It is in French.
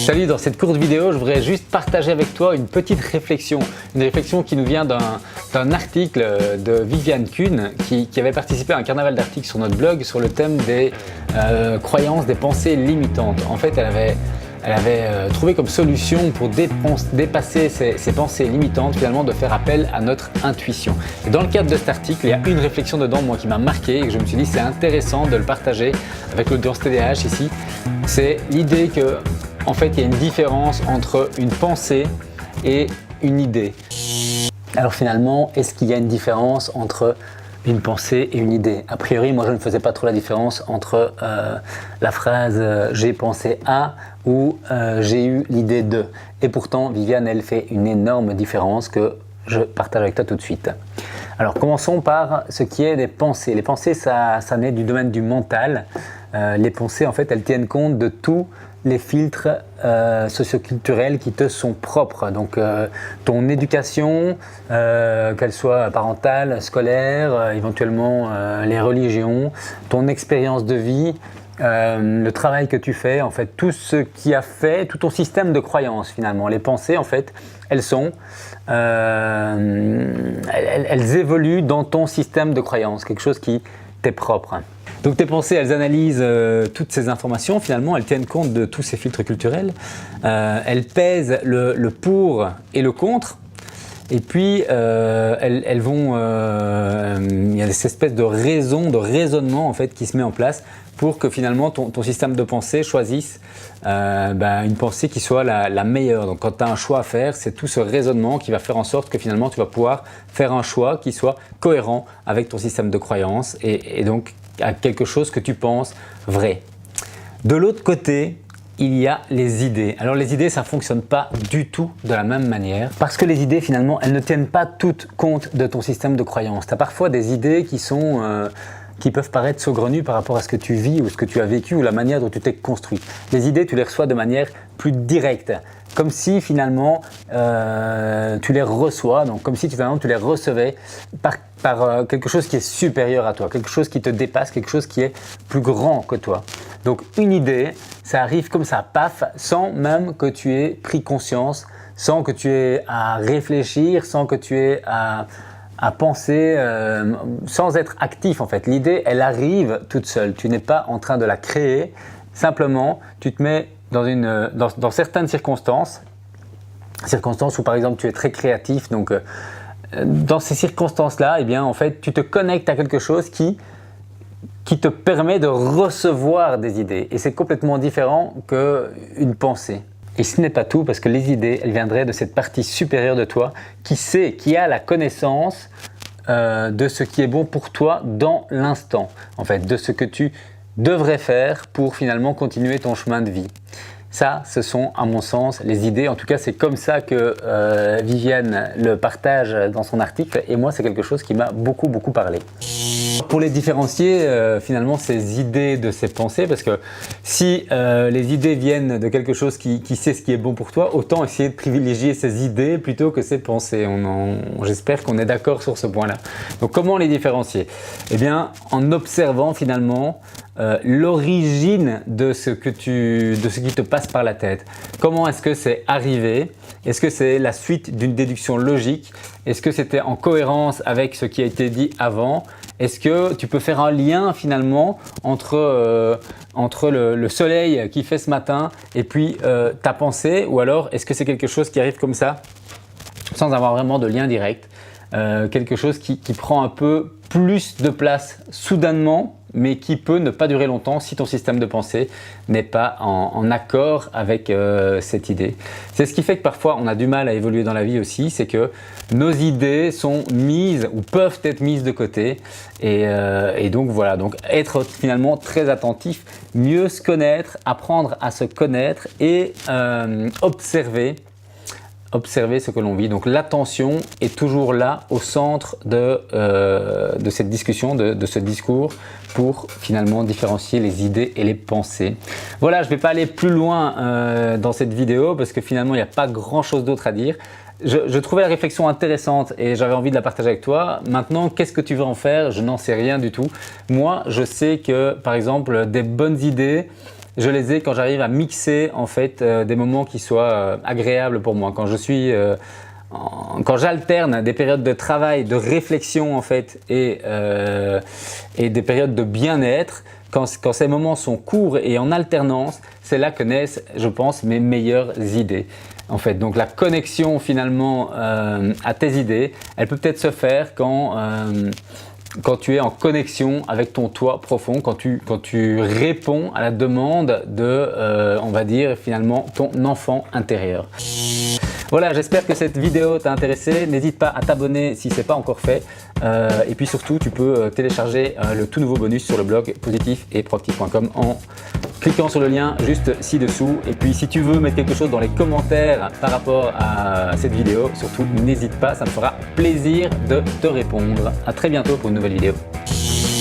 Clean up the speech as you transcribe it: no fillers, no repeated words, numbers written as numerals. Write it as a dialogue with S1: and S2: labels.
S1: Salut, dans cette courte vidéo, je voudrais juste partager avec toi une petite réflexion. Une réflexion qui nous vient d'un article de Viviane Kuhn qui avait participé à un carnaval d'articles sur notre blog sur le thème des croyances, des pensées limitantes. En fait, elle avait trouvé comme solution pour dépasser ces pensées limitantes, finalement, de faire appel à notre intuition. Et dans le cadre de cet article, il y a une réflexion dedans, moi, qui m'a marqué et que je me suis dit c'est intéressant de le partager avec l'audience TDAH ici. C'est l'idée que, en fait, il y a une différence entre une pensée et une idée. Alors finalement, est-ce qu'il y a une différence entre une pensée et une idée? A priori, moi je ne faisais pas trop la différence entre la phrase j'ai pensé à ou j'ai eu l'idée de. Et pourtant, Viviane, elle fait une énorme différence que je partage avec toi tout de suite. Alors commençons par ce qui est des pensées. Les pensées, ça naît du domaine du mental. Les pensées, en fait, elles tiennent compte de tous les filtres socioculturels qui te sont propres. Donc ton éducation, qu'elle soit parentale, scolaire, éventuellement les religions, ton expérience de vie, le travail que tu fais, en fait, tout ce qui a fait, tout ton système de croyances finalement. Les pensées, en fait, elles évoluent dans ton système de croyances, quelque chose qui t'est propre. Donc tes pensées, elles analysent toutes ces informations, finalement, elles tiennent compte de tous ces filtres culturels, elles pèsent le pour et le contre, et puis il y a cette espèce de raisonnement en fait qui se met en place pour que finalement ton système de pensée choisisse une pensée qui soit la meilleure. Donc quand tu as un choix à faire, c'est tout ce raisonnement qui va faire en sorte que finalement tu vas pouvoir faire un choix qui soit cohérent avec ton système de croyances et donc à quelque chose que tu penses vrai. De l'autre côté, il y a les idées. Alors les idées, ça ne fonctionne pas du tout de la même manière parce que les idées, finalement, elles ne tiennent pas toutes compte de ton système de croyances. Tu as parfois des idées qui peuvent paraître saugrenues par rapport à ce que tu vis ou ce que tu as vécu ou la manière dont tu t'es construit. Les idées, tu les reçois de manière plus directe, comme si finalement tu les reçois, donc comme si finalement tu les recevais par quelque chose qui est supérieur à toi, quelque chose qui te dépasse, quelque chose qui est plus grand que toi. Donc une idée, ça arrive comme ça, paf, sans même que tu aies pris conscience, sans que tu aies à réfléchir, sans que tu aies à penser, sans être actif en fait. L'idée, elle arrive toute seule, tu n'es pas en train de la créer, simplement tu te mets dans certaines circonstances où par exemple tu es très créatif, donc dans ces circonstances-là, eh bien en fait tu te connectes à quelque chose qui te permet de recevoir des idées et c'est complètement différent qu'une pensée. Et ce n'est pas tout parce que les idées, elles viendraient de cette partie supérieure de toi qui a la connaissance de ce qui est bon pour toi dans l'instant, en fait, de ce que tu devrais faire pour finalement continuer ton chemin de vie. Ça, ce sont à mon sens les idées, en tout cas c'est comme ça que Viviane le partage dans son article et moi c'est quelque chose qui m'a beaucoup parlé. Pour les différencier finalement ces idées de ces pensées, parce que si les idées viennent de quelque chose qui sait ce qui est bon pour toi, autant essayer de privilégier ces idées plutôt que ces pensées. J'espère qu'on est d'accord sur ce point-là. Donc comment les différencier? Eh bien en observant finalement l'origine de ce qui te passe par la tête. Comment est-ce que c'est arrivé? Est-ce que c'est la suite d'une déduction logique? Est-ce que c'était en cohérence avec ce qui a été dit avant? Est-ce que tu peux faire un lien finalement entre le soleil qui fait ce matin et puis ta pensée? Ou alors est-ce que c'est quelque chose qui arrive comme ça sans avoir vraiment de lien direct? Quelque chose qui prend un peu plus de place soudainement mais qui peut ne pas durer longtemps si ton système de pensée n'est pas en accord avec cette idée. C'est ce qui fait que parfois on a du mal à évoluer dans la vie aussi, c'est que nos idées sont mises ou peuvent être mises de côté et donc voilà, donc être finalement très attentif, mieux se connaître, apprendre à se connaître et observer ce que l'on vit. Donc l'attention est toujours là au centre de cette discussion, de ce discours pour finalement différencier les idées et les pensées. Voilà, je ne vais pas aller plus loin dans cette vidéo parce que finalement il n'y a pas grand chose d'autre à dire. Je trouvais la réflexion intéressante et j'avais envie de la partager avec toi. Maintenant, qu'est-ce que tu veux en faire? Je n'en sais rien du tout. Moi, je sais que par exemple des bonnes idées, je les ai quand j'arrive à mixer en fait des moments qui soient agréables pour moi. Quand j'alterne des périodes de travail, de réflexion en fait et des périodes de bien-être, quand ces moments sont courts et en alternance, c'est là que naissent, je pense, mes meilleures idées. En fait, donc la connexion finalement à tes idées, elle peut peut-être se faire quand tu es en connexion avec ton toi profond, quand tu réponds à la demande de, on va dire finalement, ton enfant intérieur. Voilà, j'espère que cette vidéo t'a intéressé. N'hésite pas à t'abonner si ce n'est pas encore fait. Et puis surtout, tu peux télécharger le tout nouveau bonus sur le blog positif-et-proactif.com en cliquant sur le lien juste ci-dessous. Et puis si tu veux mettre quelque chose dans les commentaires par rapport à cette vidéo, surtout n'hésite pas, ça me fera plaisir de te répondre. À très bientôt pour une nouvelle vidéo.